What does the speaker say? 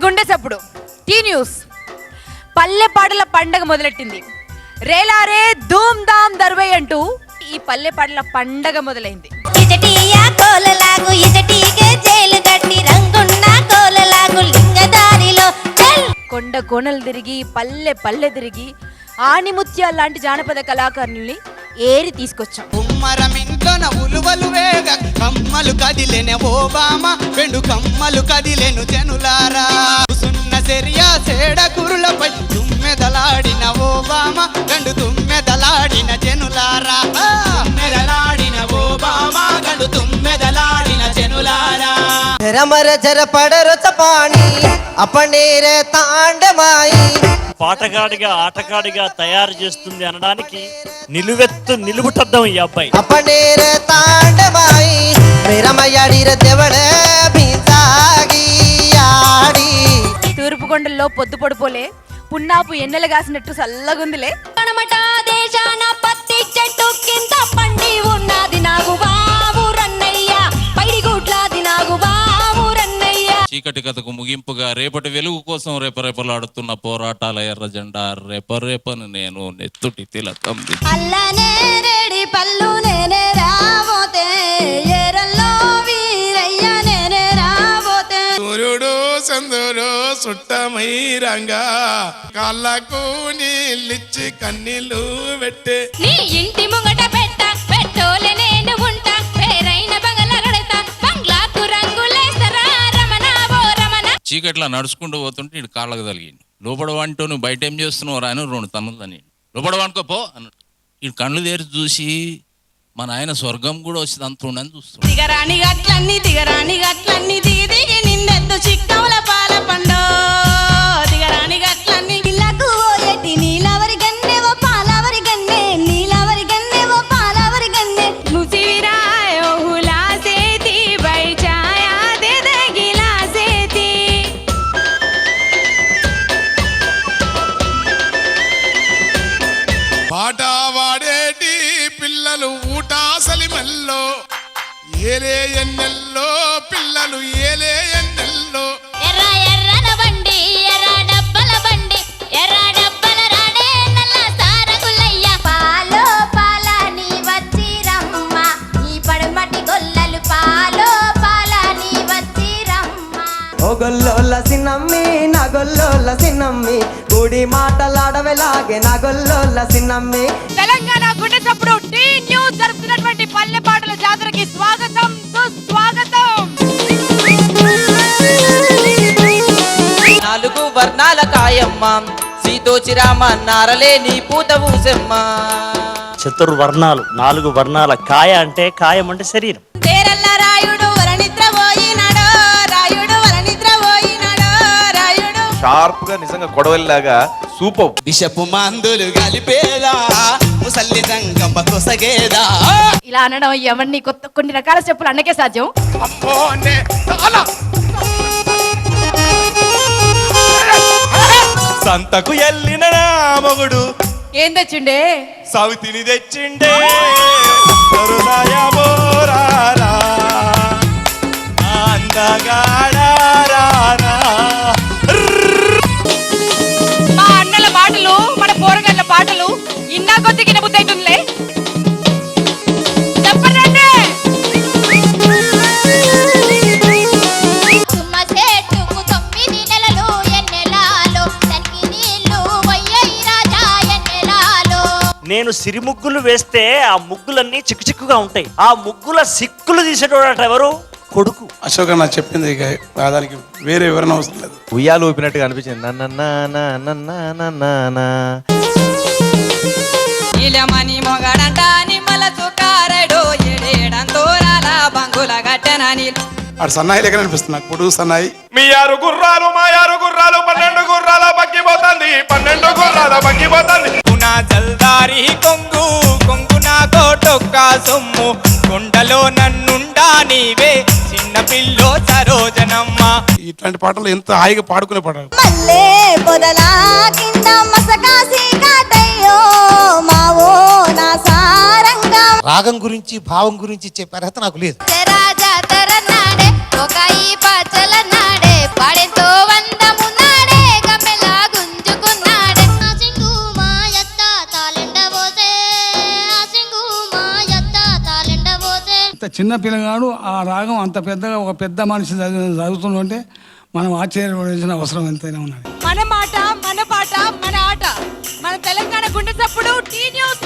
గుండె సప్పుడు tea news. పల్లె పాటల పండగ మొదలెట్టింది. రేలారే ధూమ్ ధామ్ దర్వై అంటూ ఈ పల్లె పాటల పండగ మొదలైంది. కొండ కోనలు తిరిగి పల్లె పల్లె తిరిగి ఆణిముత్యాల లాంటి జానపద కళాకారుల్ని ఏరి తీసుకొచ్చాం. ఉమ్మరమింట్లోన ఉలువలు వేగ కమ్మలు కదిలెన ఓబామ వెండు కమ్మలు కదిలెను జనులారా. సున్న సెరియా సేడ కురులపై తుమ్మెదలాడిన ఓబామ గండు తుమ్మెదలాడిన జనులారా. తుమ్మెదలాడిన ఓబామ గండు తుమ్మెదలాడిన జనులారా. రమర జర పడరొచ్చ పాణి అపనేరే తాండమాయి. పాటగాడిగా ఆటగాడిగా తయారు చేస్తుంది అనడానికి నిలువుటద్దం ఈ అబ్బాయి. అపనేరే తాండమాయి మేరమయ్యాడిర దేవడే బిసాగి ఆడి. తూర్పు కొండల్లో పొద్దు పొడిపోలే పున్నాపు ఎన్నెల కాసినట్టు చల్లగుందిలే. దేశాన పత్తి చెట్టు కింద పండి ఉన్నది నాగు బాబు రన్నయ్య పైడిగుడ్లాది నాగు బాబు రన్నయ్య. చీకటి కథకు ముగింపుగా రేపటి వెలుగు కోసం రెపరెపలాడుతున్న పోరాటాల ఎర్ర జెండా రెపరెపను నేను నెత్తుటి తిలకం. అల్లనే రేడి పల్లు నేనే రాబోతే ఎరల్లో వీరయ్య నేనే రాబోతే. సూర్యుడు చంద్రుడు సుట్టమై రంగా కాళ్ళకు నీళ్ళిచ్చి కన్నీళ్ళు పెట్టే. నీ ఇంటి ముంగట పెట్ట పెట్టోలే నేను ఉంటా పేరైన బంగళగడతా బంగ్లాకు రంగులేసరా రమణ ఓ రమణ. చీకట్లా నడుచుకుంటూ పోతుంటే ఇటు కాళ్ళకు తలిగింది. లోపల వంటో నువ్వు బయట ఏం చేస్తున్నావు రా అని 2 తన్నులని లోపల వండుకోపో అన్నాడు. ఇటు కళ్ళు తెరిచి చూసి మన ఆయన స్వర్గం కూడా వచ్చి అంతుండని చూస్తున్నాడు. దిగరాని గట్లన్నీ దిగరాని గట్లన్నీ దిగి దిగి నిన్నెద్దు చిక్కవుల పాల పండో. దిగరాని గట్లన్నీ ఇళ్ళకు ఓయటి నీలవరి గన్నెవో పాలవరి గన్నె నీలవరి గన్నెవో పాలవరి గన్నె. ముసివిరాయో హులా సేతి బైచాయా దేదే గిలా సేతి. పాట వాడేటి పిల్లలు ఊటాసలి మెల్లో ఏలే ఎన్నెల్లో పిల్లలు ఏలే ఎన్నెల్లో. ఎర్ర ఎర్రన బండి ఎర్ర డబ్బల బండి ఎర్ర డబ్బల రాడే నల్ల సారగులయ్య. పాలో పాలని వచ్చిరమ్మ ఈ పడమటి గొల్లలు పాలో పాలని వచ్చిరమ్మ. ఓ గొల్లోల సిన్నమ్మి నా గొల్లోల సిన్నమ్మి గుడి మాటలాడవేలాగే నా గొల్లోల సిన్నమ్మి. తెలంగాణ గుండె సప్పుడు టీ న్యూస్ జరుపుతున్నటువంటి పల్లె పాటల జాతరకి స్వాగతం సుస్వాగతం. 4 వర్ణాల కాయమ్మ సీతోచిరామ నారలే నీ పూత ఊసెమ్మ. చతుర్వర్ణాలు 4 వర్ణాల కాయ అంటే కాయం అంటే శరీరం. తేరల్ల రాయుడు వరనిద్ర పోయినాడో రాయుడు వరనిద్ర పోయినాడో రాయుడు. షార్ప్ గా నిజంగా కొడవలిలాగా సూపర్. విషపు మందులు కలిపేదా ముసల్లి రంగంబ కొసగేదా. ఇలా అనడం ఎవరిని కొన్ని రకాల చెప్పులు అన్నకే సాధ్యం. అమ్మోనే చాలా సంతకు ఎల్లిన మొగుడు ఏం తెచ్చిండే సవితిని తెచ్చిండే. కరుణాయమోరారా అందగాడారా. మా అన్నల పాటలు మన పోరగల్ల పాటలు ఇన్నా కొద్ది గినబుద్దైతుందిలే. చెప్పండి. తుమ్మ చెట్టుకు 9 నెలలు ఎన్నెలాలో దానికి నీళ్లు పోయ్యాయి రాజా ఎన్నెలాలో. నేను సిరిముగ్గులు వేస్తే ఆ ముగ్గులన్నీ చిక్కుచిక్కుగా ఉంటాయి. ఆ ముగ్గుల సిక్కులు తీసేటోడట ఎవరు? కొడుకు. అశోక్ అన్న చెప్పింది ఇక దానికి వేరే వివరణ అవసరం లేదు. ఉయ్యాలు ఊపినట్టుగా అనిపించింది. ఇలమని మొగడంట నిమ్మల చుకారడు ఎడేడంతోరాల బంగుల గట్టనని. అటు సన్నాయి లెక్క అనిపిస్తుంది నాకు. పొడుగు సన్నాయి. మీ 6 గుర్రాలు మా 6 గుర్రాలు 12 గుర్రాల బగ్గిపోతుంది 12 గుర్రాల బగ్గిపోతుంది. నా జల్దారి కొంగు కొంగు నా కోటొక్క సొమ్ము కొండలో నన్నుండా నీవే చిన్న పిల్లో సరోజనమ్మ. ఇట్లాంటి పాటలు ఎంత హాయిగా పాడుకునే పాటలు. మల్లే పొదలా కింద మసకాసి కాటయ్యో మావో నా సారంగా. రాగం గురించి భావం గురించి చెప్పే అర్హత నాకు లేదు. రాజా తరనాడే ఒక ఈ పచ్చల నాడే పాడెంతో వంద చిన్న పిల్లగాడు ఆ రాగం అంత పెద్దగా ఒక పెద్ద మనిషి చదువుతుంటే మనం ఆశ్చర్యపడాల్సిన అవసరం ఎంతైనా ఉన్నది. మన మాట మన పాట మన ఆట మన తెలంగాణ గుండె చప్పుడు టీ న్యూస్